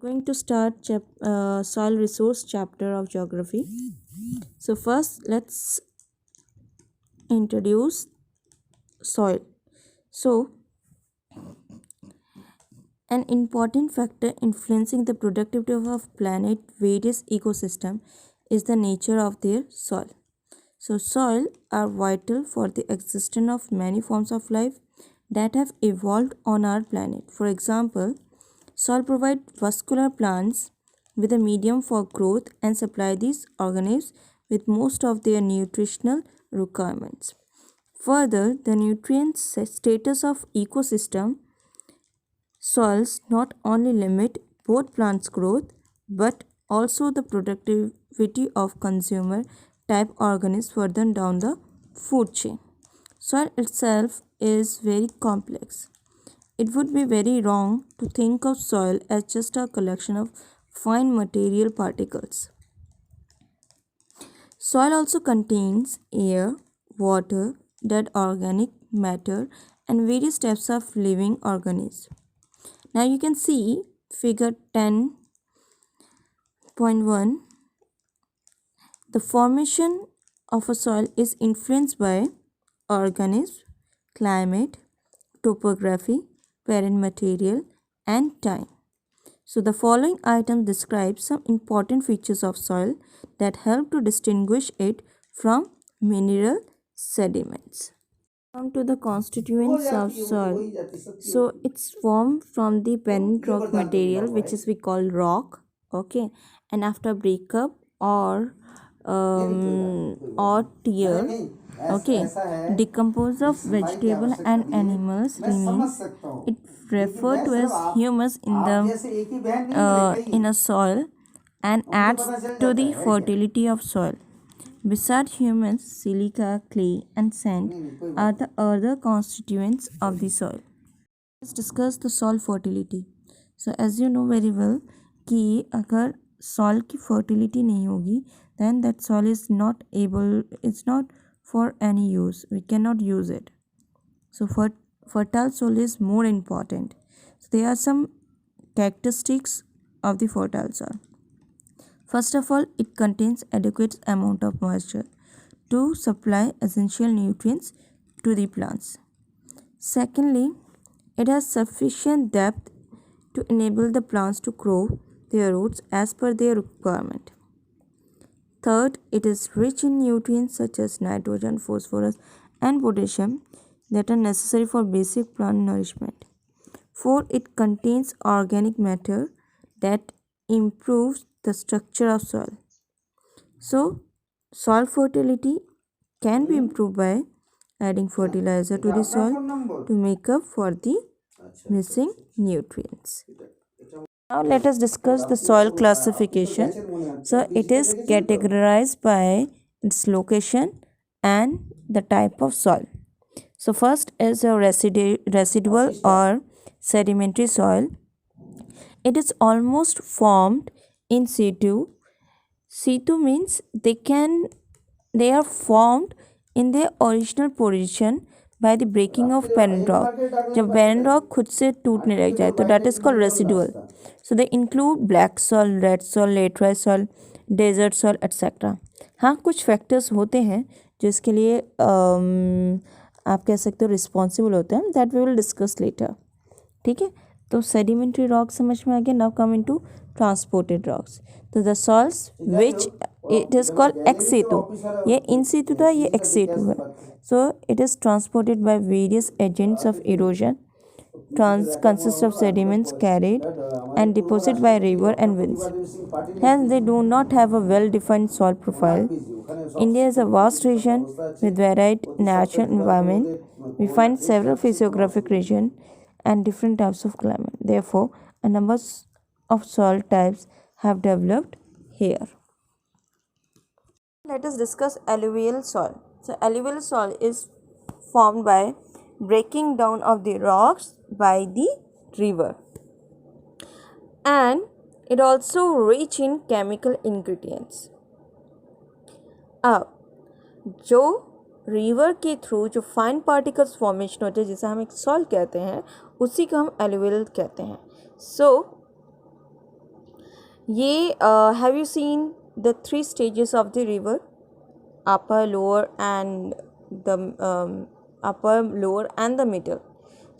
Going to start soil resource chapter of geography. So first let's introduce soil. So an important factor influencing the productivity of a planet various ecosystem is the nature of their soil. So soil are vital for the existence of many forms of life that have evolved on our planet. For example, soil provide vascular plants with a medium for growth and supply these organisms with most of their nutritional requirements. Further, the nutrient status of ecosystem soils not only limit both plants' growth but also the productivity of consumer type organisms further down the food chain. Soil itself is very complex. It would be very wrong to think of soil as just a collection of fine material particles. Soil also contains air, water, dead organic matter, and various types of living organisms. Now you can see figure 10.1. The formation of a soil is influenced by organisms, climate, topography, parent material, and time. So the following item describes some important features of soil that help to distinguish it from mineral sediments. Come to the constituents of soil. So it's formed from the parent rock material, which is we call rock. Okay, and after breakup or tear, okay, decompose of vegetable and animals remains. It referred to as humus in a soil and adds to the fertility of soil. Besides humus, silica, clay, and sand are the other constituents of the soil. Let's discuss the soil fertility. So as you know very well कि अगर soil की fertility नहीं होगी then that soil is not for any use. We cannot use it. So fertile soil is more important. So there are some characteristics of the fertile soil. First of all, it contains adequate amount of moisture to supply essential nutrients to the plants. Secondly, it has sufficient depth to enable the plants to grow their roots as per their requirement. Third, it is rich in nutrients such as nitrogen, phosphorus, and potassium that are necessary for basic plant nourishment. Fourth, it contains organic matter that improves the structure of soil. So, soil fertility can be improved by adding fertilizer to the soil to make up for the missing nutrients. Now let us discuss the soil classification. So it is categorized by its location and the type of soil. So first is a residual or sedimentary soil. It is almost formed in situ. Situ means they are formed in their original position by the breaking of parent rock. जब parent rock खुद से टूटने लग जाए तो that is called residual. So they include black soil, red soil, laterite soil, desert soil, etc. हाँ कुछ factors होते हैं जो इसके लिए आप कह सकते हो रिस्पॉन्सिबल होते हैं that we will discuss later. ठीक है, तो सेडिमेंट्री रॉक समझ में आ गया. Now come into transported rocks. तो the soils which it is called ex situ. ये इन सितु था, ये एक्स सितु है. So it is transported by various agents of erosion. Consist of sediments carried and deposited by river and winds. Hence, they do not have a well-defined soil profile. India is a vast region with varied natural environment. We find several physiographic regions and different types of climate. Therefore, a number of soil types have developed here. Let us discuss alluvial soil. So, alluvial soil is formed by breaking down of the rocks by the river, and it also rich in chemical ingredients. अब जो river के through जो fine particles formation होते हैं जिसे हम एक soil कहते हैं उसी को हम एलुवियल कहते हैं. सो ये have you seen the 3 stages of the river, upper lower and the upper lower and the middle.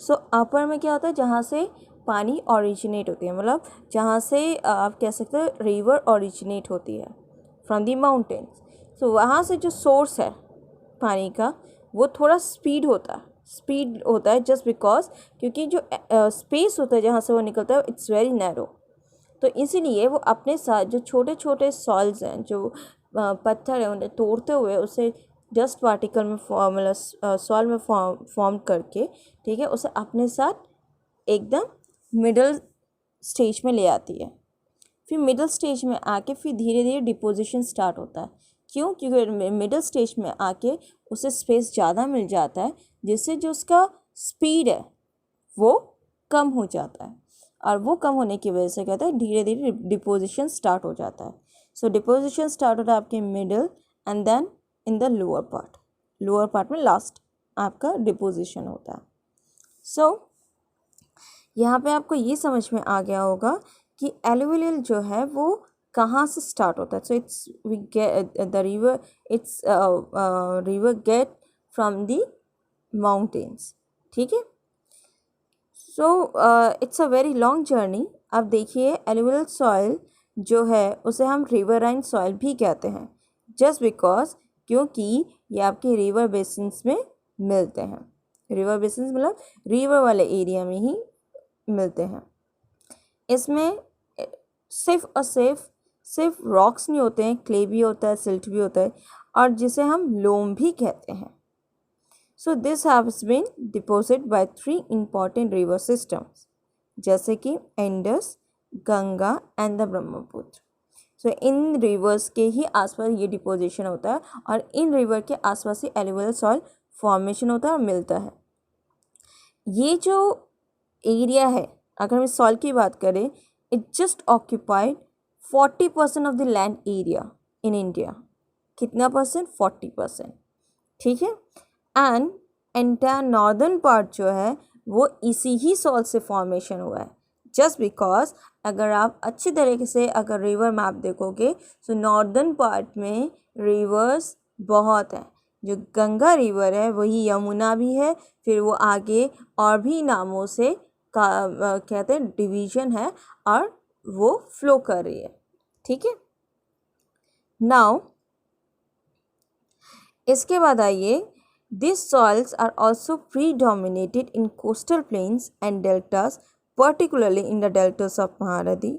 So upper में क्या होता है, जहाँ से पानी ओरिजिनेट होती है, मतलब जहाँ से आप कह सकते हो रिवर ओरिजिनेट होती है फ्रॉम द माउंटेन्स. सो वहाँ से जो सोर्स है पानी का वो थोड़ा स्पीड होता है जस्ट बिकॉज, क्योंकि जो स्पेस होता है जहाँ से वो निकलता है इट्स वेरी नैरो. तो इसीलिए वो अपने साथ जो छोटे छोटे सॉल्स हैं, जो पत्थर है, उन्हें तोड़ते हुए उसे डस्ट पार्टिकल में मतलब सॉल में फॉर्म करके, ठीक है, उसे अपने साथ एकदम मिडल स्टेज में ले आती है. फिर मिडल स्टेज में आके फिर धीरे धीरे डिपोजिशन स्टार्ट होता है. क्यों? क्योंकि मिडल स्टेज में आके उसे स्पेस ज़्यादा मिल जाता है, जिससे जो उसका स्पीड है वो कम हो जाता है, और वो कम होने की वजह से कहता है धीरे धीरे डिपोजिशन स्टार्ट हो जाता है. सो डिपोजिशन स्टार्ट होता है आपके middle and then in the lower part में लास्ट आपका डिपोजिशन होता है. सो यहाँ पे आपको ये समझ में आ गया होगा कि एलुवियल जो है वो कहाँ से स्टार्ट होता है. So it's we get the river, it's river get from the mountains. ठीक है. So it's a very long journey. अब देखिए एलुवियल सॉइल जो है उसे हम रिवराइन सॉइल भी कहते हैं, जस्ट बिकॉज क्योंकि ये आपके रिवर बेसिन्स में मिलते हैं. रिवर बेसिन्स मतलब रिवर वाले एरिया में ही मिलते हैं. इसमें सिर्फ और सिर्फ रॉक्स नहीं होते हैं, क्ले भी होता है, सिल्ट भी होता है, और जिसे हम लोम भी कहते हैं. So this haves been deposit by 3 important river systems, जैसे कि Indus, Ganga and the Brahmaputra. So इन रिवर्स के ही आसपास ये डिपोजिशन होता है, और इन रिवर के आसपास ही एलुवियल सॉइल फॉर्मेशन होता है और मिलता है. ये जो एरिया है, अगर हम सॉइल की बात करें, it just occupied 40% of the land area in India. कितना परसेंट? 40%. ठीक है. एंड एंटायर नॉर्दर्न पार्ट जो है वो इसी ही सॉइल से फॉर्मेशन हुआ है, जस्ट बिकॉज अगर आप अच्छी तरीके से अगर रिवर मैप देखोगे तो नॉर्दर्न पार्ट में रिवर्स बहुत हैं. जो गंगा रिवर है वही यमुना भी है, फिर वो आगे और भी नामों से कहते हैं डिवीजन है, और वो फ्लो कर रही है. ठीक है. नाउ इसके बाद आइए, these soils are also predominated in coastal plains and deltas, particularly in the deltas of Mahanadi,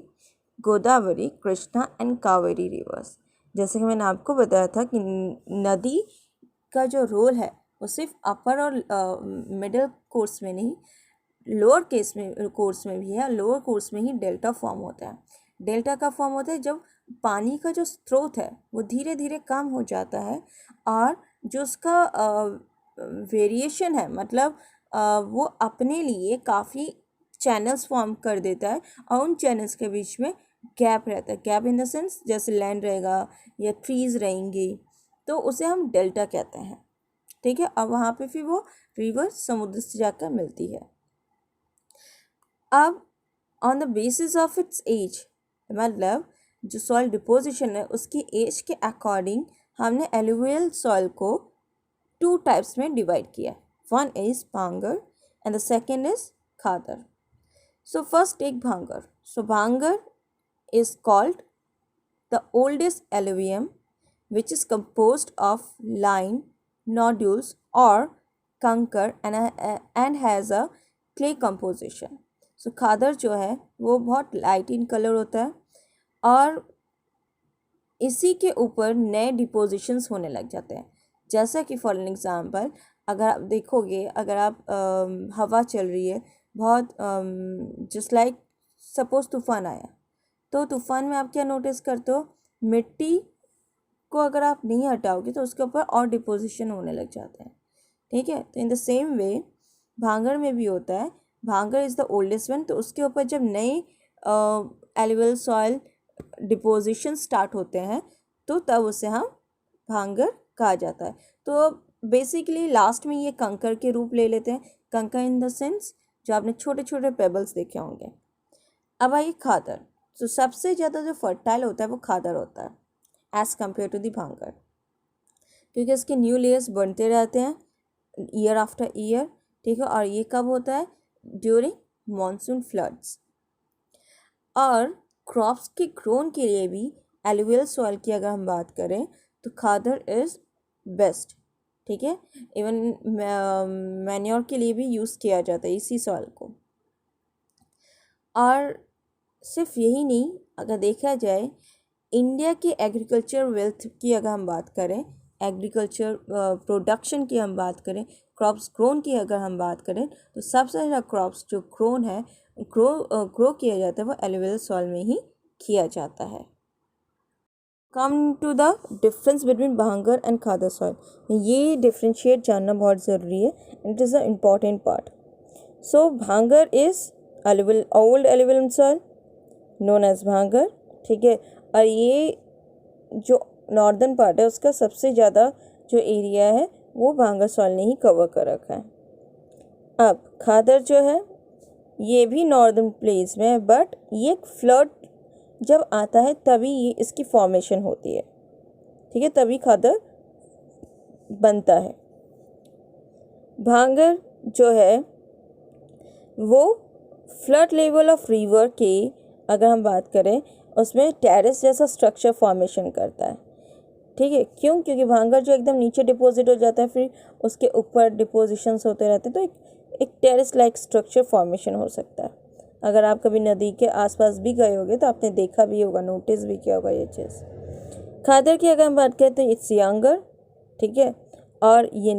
Godavari, Krishna and Kaveri reverse. जैसे कि मैंने आपको बताया था कि नदी का जो रोल है वो सिर्फ अपर और मिडिल कोर्स में नहीं, लोअर कोर्स में भी है. लोअर कोर्स में ही डेल्टा फॉर्म होता है. डेल्टा का फॉर्म होता है जब पानी का जो स्रोत है वो धीरे धीरे कम हो जाता है, और जो उसका वेरिएशन है, मतलब वो अपने लिए काफ़ी चैनल्स फॉर्म कर देता है, और उन चैनल्स के बीच में गैप रहता है. गैप इन द सेंस जैसे लैंड रहेगा या ट्रीज रहेंगी, तो उसे हम डेल्टा कहते हैं. ठीक है. अब वहाँ पे फिर वो रिवर समुद्र से जाकर मिलती है. अब on the basis of its age, मतलब जो सॉइल डिपोजिशन है उसकी एज के अकॉर्डिंग हमने एलुवियल सॉइल को 2 टाइप्स में डिवाइड किया. One is Bhangar and the second is Khadar. So first take Bhangar. So Bhangar is called the oldest alluvium which is composed of lime, nodules or कंकर and has a clay composition. सो खादर जो है वो बहुत light in colour होता है, और इसी के ऊपर नए डिपोजिशंस होने लग जाते हैं. जैसा कि फॉर एन एग्जांपल अगर आप देखोगे, अगर आप हवा चल रही है बहुत, जस्ट लाइक सपोज तूफान आया, तो तूफान में आप क्या नोटिस करते हो, मिट्टी को अगर आप नहीं हटाओगे तो उसके ऊपर और डिपोजिशन होने लग जाते हैं. ठीक है. तो इन द सेम वे भांगर में भी होता है. भांगर इज़ द ओल्डेस्ट वन, तो उसके ऊपर जब नए एलुवियल सॉइल डिपोजिशन स्टार्ट होते हैं तो तब उसे हम भांगर कहा जाता है. तो बेसिकली लास्ट में ये कंकर के रूप ले लेते हैं. कंकर इन द सेंस जो आपने छोटे छोटे पेबल्स देखे होंगे. अब आइए खादर. तो सबसे ज़्यादा जो फर्टाइल होता है वो खादर होता है एज़ कम्पेयर टू दी भांगर, क्योंकि इसके न्यू लेयर्स बनते रहते हैं ईयर आफ्टर ईयर, ठीक है। और ये कब होता है? During monsoon floods. और क्रॉप्स के ग्रोन के लिए भी एलुवियल सॉइल की अगर हम बात करें तो खादर इज़ बेस्ट, ठीक है। इवन मैन्योर के लिए भी यूज़ किया जाता है इसी सॉइल को। और सिर्फ यही नहीं, अगर देखा जाए इंडिया की एग्रीकल्चर वेल्थ की अगर हम बात करें, एग्रीकल्चर प्रोडक्शन की हम बात करें, क्रॉप्स ग्रोन की अगर हम बात करें, तो सबसे ज़्यादा क्रॉप्स जो ग्रो किया जाता है वो एलुवियल सॉइल में ही किया जाता है। Come to the difference between bhangar and khadar soil, ये डिफ्रेंशिएट जानना बहुत ज़रूरी है, it is a important part. So bhangar is old alluvial soil known as bhangar, ठीक है। और ये जो नॉर्दर्न पार्ट है उसका सबसे ज़्यादा जो एरिया है वो भांगर सॉइल ने ही कवर कर रखा है। अब खादर जो है ये भी नॉर्दर्न प्लेस में है, बट ये फ्लड जब आता है तभी ये इसकी फॉर्मेशन होती है, ठीक है, तभी खादर बनता है। भांगर जो है वो फ्लड लेवल ऑफ रिवर के अगर हम बात करें उसमें टेरेस जैसा स्ट्रक्चर फॉर्मेशन करता है, ठीक है। क्यों? क्योंकि भांगर जो एकदम नीचे डिपॉजिट हो जाता है फिर उसके ऊपर डिपोजिशंस होते रहते हैं, तो एक टेरेस लाइक स्ट्रक्चर फॉर्मेशन हो सकता है। अगर आप कभी नदी के आसपास भी गए होंगे तो आपने देखा भी होगा, नोटिस भी किया होगा ये चीज़। खादर की अगर हम बात करें तो इट्स यंगर, ठीक है, और ये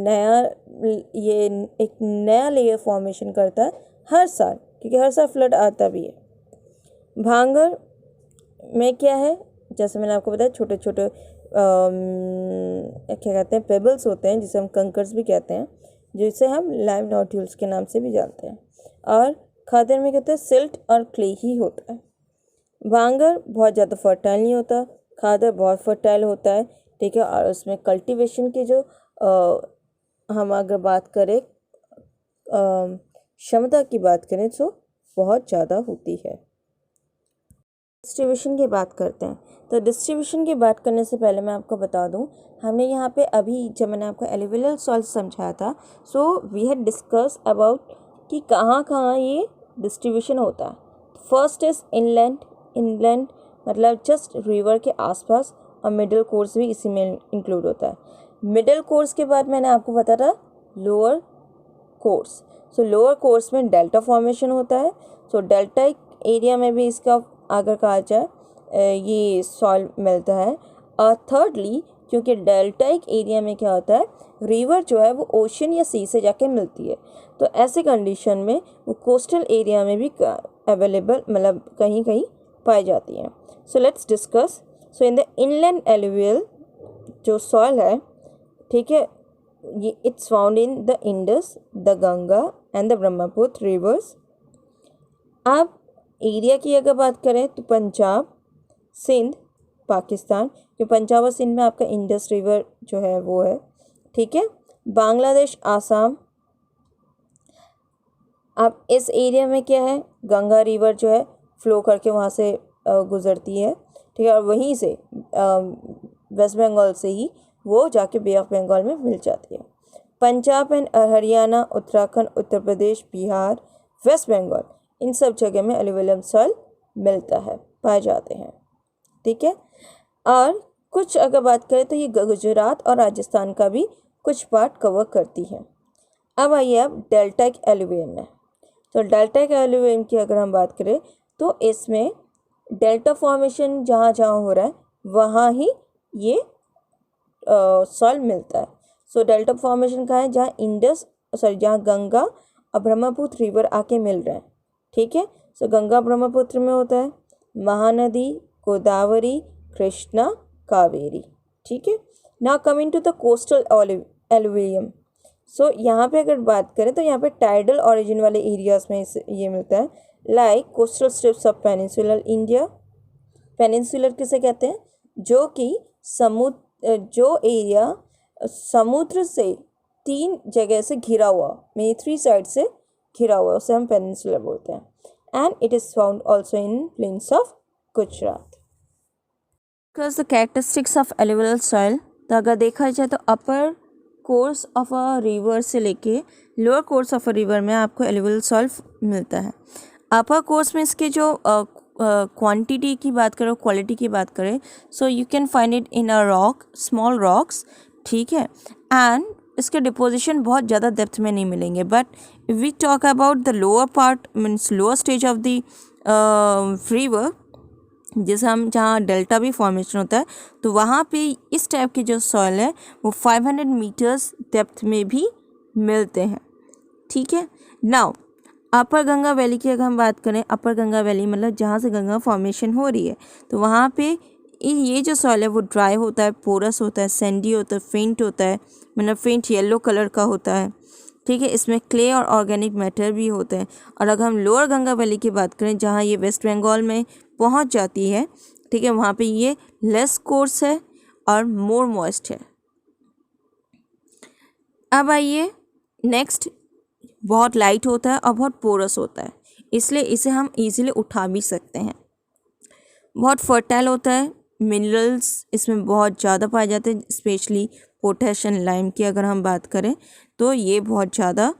एक नया लेयर फॉर्मेशन करता है हर साल, क्योंकि हर साल फ्लड आता भी है। भांगर में क्या है, जैसे मैंने आपको बताया छोटे छोटे क्या कहते हैं पेबल्स होते हैं जिसे हम कंकर्स भी कहते हैं, जिसे हम लाइव नोड्यूल्स के नाम से भी जानते हैं। और खादर में कहते हैं सिल्ट और क्ले ही होता है। भांगर बहुत ज़्यादा फर्टाइल नहीं होता, खादर बहुत फर्टाइल होता है, ठीक है। और उसमें कल्टीवेशन की जो हम अगर बात करें क्षमता की बात करें तो बहुत ज़्यादा होती है। डिस्ट्रीब्यूशन की बात करते हैं, तो डिस्ट्रीब्यूशन की बात करने से पहले मैं आपको बता दूं, हमने यहाँ पे अभी जब मैंने आपको एलुवियल सॉइल समझाया था, so we had discuss about कि कहाँ कहाँ ये डिस्ट्रीब्यूशन होता है। फर्स्ट इज इनलैंड मतलब जस्ट रिवर के आसपास, और मिडिल कोर्स भी इसी में इंक्लूड होता है। मिडिल कोर्स के बाद मैंने आपको बताया था लोअर कोर्स। सो लोअर कोर्स में डेल्टा फॉर्मेशन होता है, सो डेल्टाइक एरिया में भी इसका अगर कहा जाए ये सॉइल मिलता है। और थर्डली, क्योंकि डेल्टाइक एरिया में क्या होता है, रिवर जो है वो ओशन या सी से जाके मिलती है, तो ऐसे कंडीशन में वो कोस्टल एरिया में भी अवेलेबल मतलब कहीं कहीं पाई जाती हैं। So let's discuss. So in the inland alluvial जो सॉइल है, ठीक है, ये it's found in the Indus, the Ganga and the Brahmaputra reverse. अब एरिया की अगर बात करें तो पंजाब, सिंध, पाकिस्तान, जो पंजाब और सिंध में आपका इंडस रिवर जो है वो है, ठीक है। बांग्लादेश, आसाम। अब इस एरिया में क्या है, गंगा रिवर जो है फ्लो करके वहाँ से गुज़रती है, ठीक है, और वहीं से वेस्ट बंगाल से ही वो जाके बे ऑफ बंगाल में मिल जाती है। पंजाब एंड हरियाणा, उत्तराखंड, उत्तर प्रदेश, बिहार, वेस्ट बंगाल, इन सब जगह में एलुवियल सॉइल मिलता है, पाए जाते हैं, ठीक है। और कुछ अगर बात करें तो ये गुजरात और राजस्थान का भी कुछ पार्ट कवर करती है। अब आइए अब डेल्टाइक एलुवियल में, तो डेल्टाइक एलुवियल की अगर हम बात करें तो इसमें डेल्टा फॉर्मेशन जहाँ जहाँ हो रहा है वहाँ ही ये सॉइल मिलता है। सो डेल्टा फॉर्मेशन कहाँ है, जहाँ गंगा और ब्रह्मपुत्र रिवर आके मिल रहे हैं, ठीक है। सो गंगा ब्रह्मपुत्र में होता है, महानदी, गोदावरी, कृष्णा, कावेरी, ठीक है। Now coming to the coastal alluvium. So यहाँ पे अगर बात करें तो यहाँ पे टाइडल ओरिजिन वाले एरियाज में ये मिलता है, like coastal strips of peninsular India. Peninsular किसे कहते हैं, जो कि जो एरिया समुद्र से 3 जगह से घिरा हुआ, मेरी 3 साइड से घिरा हुआ, उसे हम पेनिनसुलर बोलते हैं। And it is found also in plains of Gujarat. Because the characteristics of alluvial soil, तो अगर देखा जाए तो अपर कोर्स ऑफ अ रिवर से लेके lower course of a river में आपको alluvial soil मिलता है। अपर कोर्स में इसके जो क्वांटिटी की बात करें, क्वालिटी की बात करें, so you can find it in a rock, small rocks, ठीक है, एंड इसके डिपोजिशन बहुत ज़्यादा डेप्थ में नहीं मिलेंगे। But if we talk about the lower part means lower stage of the river, जैसे हम जहाँ डेल्टा भी फॉर्मेशन होता है, तो वहाँ पे इस टाइप के जो सॉइल है वो 500 मीटर्स डेप्थ में भी मिलते हैं, ठीक है। नाउ अपर गंगा वैली की अगर हम बात करें, अपर गंगा वैली मतलब जहाँ से गंगा फॉर्मेशन हो रही है, तो वहाँ पे ये जो सॉइल है वो ड्राई होता है, पोरस होता है, सैंडी होता है, फेंट होता है, मतलब फेंट येलो कलर का होता है, ठीक है। इसमें क्ले और ऑर्गेनिक मैटर भी होते हैं। और अगर हम लोअर गंगा वैली की बात करें, जहाँ ये वेस्ट बंगाल में पहुँच जाती है, ठीक है, वहाँ पे ये लेस कोर्स है और मोर मॉइस्ट है। अब आइए नेक्स्ट, बहुत लाइट होता है और बहुत पोरस होता है, इसलिए इसे हम इजीली उठा भी सकते हैं। बहुत फर्टाइल होता है, मिनरल्स इसमें बहुत ज़्यादा पाए जाते हैं, स्पेशली पोटेशियम लाइम की अगर हम बात करें तो ये बहुत ज़्यादा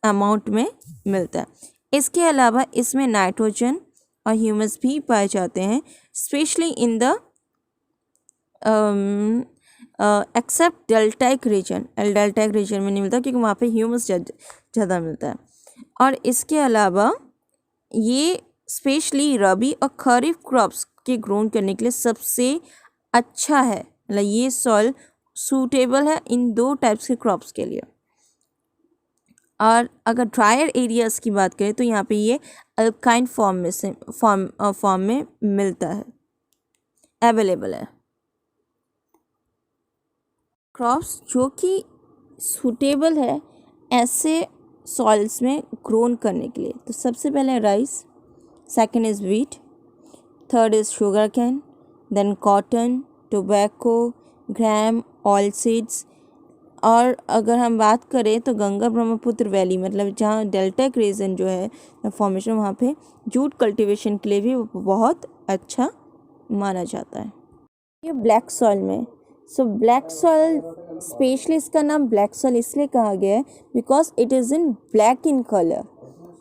अमाउंट में मिलता है। इसके अलावा इसमें नाइट्रोजन और ह्यूमस भी पाए जाते हैं, specially in the except deltaic region. Deltaic region में नहीं मिलता क्योंकि वहाँ पे ह्यूमस ज़्यादा मिलता है। और इसके अलावा ये स्पेशली रबी और खरीफ क्रॉप्स के ग्रोन करने के लिए सबसे अच्छा है, मतलब ये सॉइल सूटेबल है इन दो टाइप्स के क्रॉप्स के लिए। और अगर ड्रायर एरियाज़ की बात करें तो यहाँ पे ये अल्काइन फॉर्म में मिलता है, अवेलेबल है। क्रॉप्स जो कि सूटेबल है ऐसे सॉइल्स में ग्रोन करने के लिए, तो सबसे पहले rice, second is wheat, third is sugar cane, then cotton, tobacco, gram, oil seeds. और अगर हम बात करें तो गंगा ब्रह्मपुत्र वैली मतलब जहाँ डेल्टाइक रीजन जो है फॉर्मेशन, वहाँ पे जूट कल्टीवेशन के लिए भी बहुत अच्छा माना जाता है। ये ब्लैक सॉइल में, सो ब्लैक सॉइल स्पेशली इसका नाम ब्लैक सॉइल इसलिए कहा गया है because it is in black in colour,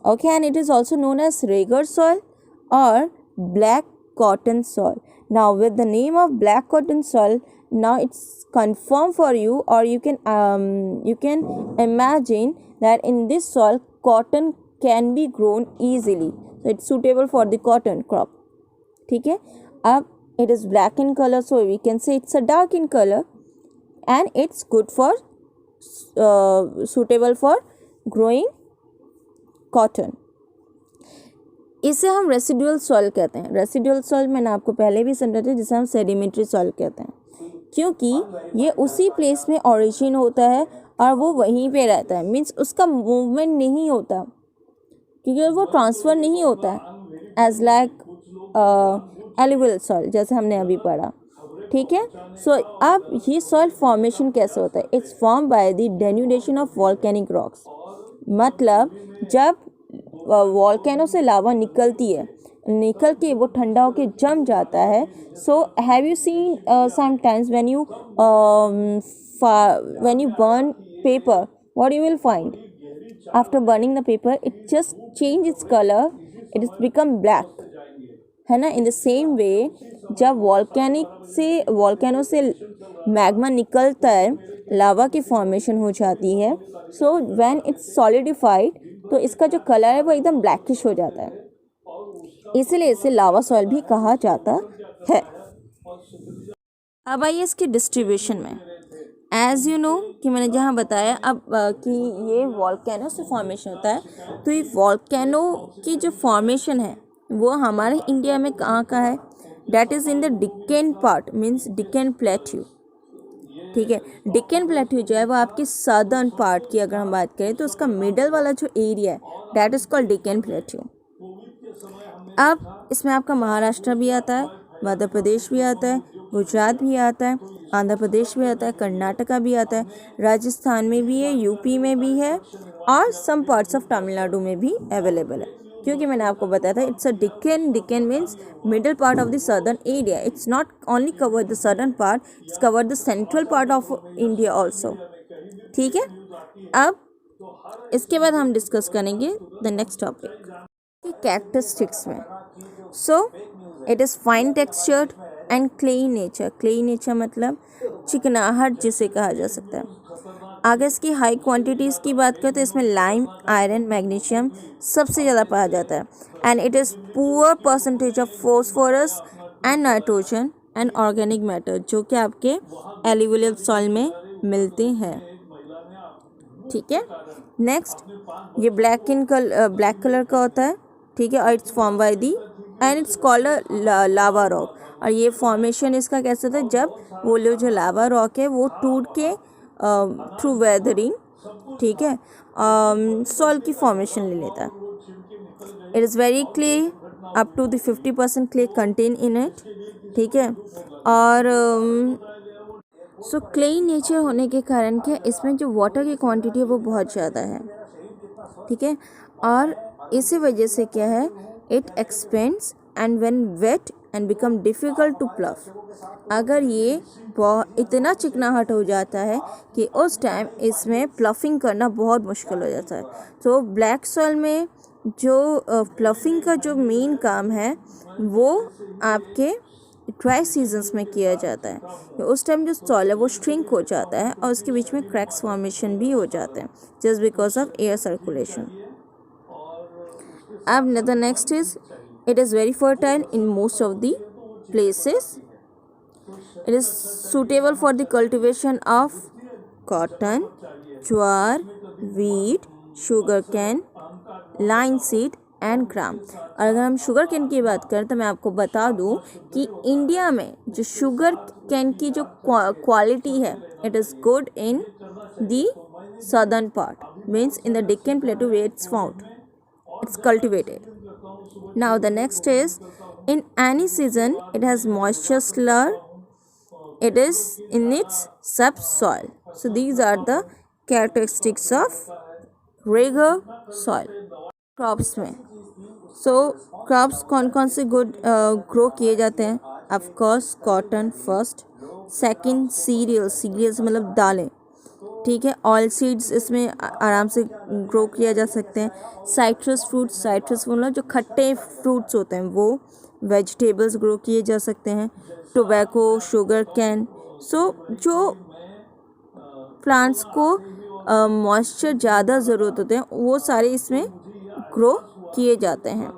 okay, and it is also known as regur soil और black cotton soil. Now with the name of black cotton soil, now it's confirmed for you, or you can imagine that in this soil cotton can be grown easily, so it's suitable for the cotton crop, ठीक है। अब it is black in color, so we can say it's a dark in color and it's good for suitable for growing cotton। इसे हम residual soil कहते हैं। Residual soil मैंने आपको पहले भी समझा था, जिसे हम सेडिमेंट्री सॉइल कहते हैं, क्योंकि ये उसी प्लेस में ओरिजिन होता है और वो वहीं पे रहता है, मीन्स उसका मूवमेंट नहीं होता क्योंकि वो ट्रांसफ़र नहीं होता है एज लाइक एलुवियल सॉइल जैसे हमने अभी पढ़ा, ठीक है। सो अब ये सॉइल फॉर्मेशन कैसे होता है? It's form by the denudation of volcanic rocks, मतलब जब वॉल्केनो से लावा निकलती है, निकल के वो ठंडा होके जम जाता है। So have you scene sometimes when you burn paper, what you will find after burning the paper, it just change its color, it is become black, है ना। इन द सेम वे जब वॉल्केनो से magma निकलता है, लावा की formation हो जाती है, सो व्हेन इट्स सॉलिडिफाइड तो इसका जो कलर है वो एकदम ब्लैकिश हो जाता है, इसीलिए इसे लावा सॉइल भी कहा जाता है। अब आइए इसकी डिस्ट्रीब्यूशन में। एज यू नो कि मैंने जहाँ बताया अब कि ये वॉल्केनो से फॉर्मेशन होता है, तो ये वॉल्केनो की जो फॉर्मेशन है वो हमारे इंडिया में कहाँ का है? That is in the Deccan part, means Deccan plateau, ठीक है। डिक्कन प्लेट्यू जो है वो आपकी सदर्न पार्ट की अगर हम बात करें तो उसका मिडल वाला जो एरिया है that is called Deccan plateau. अब इसमें आपका महाराष्ट्र भी आता है, मध्य प्रदेश भी आता है, गुजरात भी आता है, आंध्र प्रदेश भी आता है, कर्नाटका भी आता है, राजस्थान में भी है, यूपी में भी है और सम पार्ट्स ऑफ तमिलनाडु में भी अवेलेबल है। क्योंकि मैंने आपको बताया था it's a Deccan. Deccan means middle part of the southern area. It's not only cover the southern part, it's cover the central part of India also. ठीक है. अब इसके बाद हम डिस्कस करेंगे द नेक्स्ट टॉपिक कैरेक्टरिस्टिक्स में. So it is fine textured and clayey nature. Clayey nature मतलब चिकनाहट जिसे कहा जा सकता है. आगे इसकी हाई क्वांटिटीज़ की बात करें तो इसमें लाइम, आयरन, मैग्नीशियम सबसे ज़्यादा पाया जाता है. And it is poor percentage of phosphorus and nitrogen and organic matter जो कि आपके एल्यूवियल सॉइल में मिलते हैं. ठीक है. नेक्स्ट ये ब्लैक कलर का होता है. ठीक है. और it's form by the and it's called lava rock. और ये फॉर्मेशन इसका कैसे होता है जब वो जो लावा रॉक है वो टूट के थ्रू वेदरिंग, ठीक है, सॉइल की फॉर्मेशन ले लेता है. It is very clay up to the 50% clay content in it. ठीक है. और सो क्लेई नेचर होने के कारण क्या इसमें जो वाटर की क्वांटिटी है वो बहुत ज़्यादा है. ठीक है. और इसी वजह से क्या है it expands and when wet and become difficult to plough. अगर ये इतना चिकनाहट हो जाता है कि उस टाइम इसमें प्लफिंग करना बहुत मुश्किल हो जाता है. तो ब्लैक सॉइल में जो प्लफिंग का जो मेन काम है वो आपके ड्राई सीजन्स में किया जाता है. उस टाइम जो सॉइल है वो श्रिंक हो जाता है और उसके बीच में क्रैक्स फॉर्मेशन भी हो जाते हैं just because of air circulation. अब the next is it is very fertile in most of the places. It is suitable for the cultivation of cotton, jowar, wheat, sugarcane, linseed and gram. और अगर हम sugar cane की बात करें तो मैं आपको बता दूं कि इंडिया में जो शुगर कैन की जो क्वालिटी है it is good in the southern part means in the Deccan plateau where it's found, it's cultivated. Now the next is in any season it has moisture slur. It is in its subsoil. So these are the characteristics of regular soil. Crops में so crops कौन कौन से good grow किए जाते हैं. Of course cotton first, second cereals मतलब दालें. ठीक है. ऑयल सीड्स इसमें आराम से ग्रो किया जा सकते हैं. साइट्रस फ्रूट्स मतलब जो खट्टे फ्रूट्स होते हैं वो. वेजिटेबल्स ग्रो किए जा सकते हैं. Tobacco, sugar cane. सो जो प्लांट्स को मॉइस्चर ज़्यादा ज़रूरत होते हैं वो सारे इसमें ग्रो किए जाते हैं.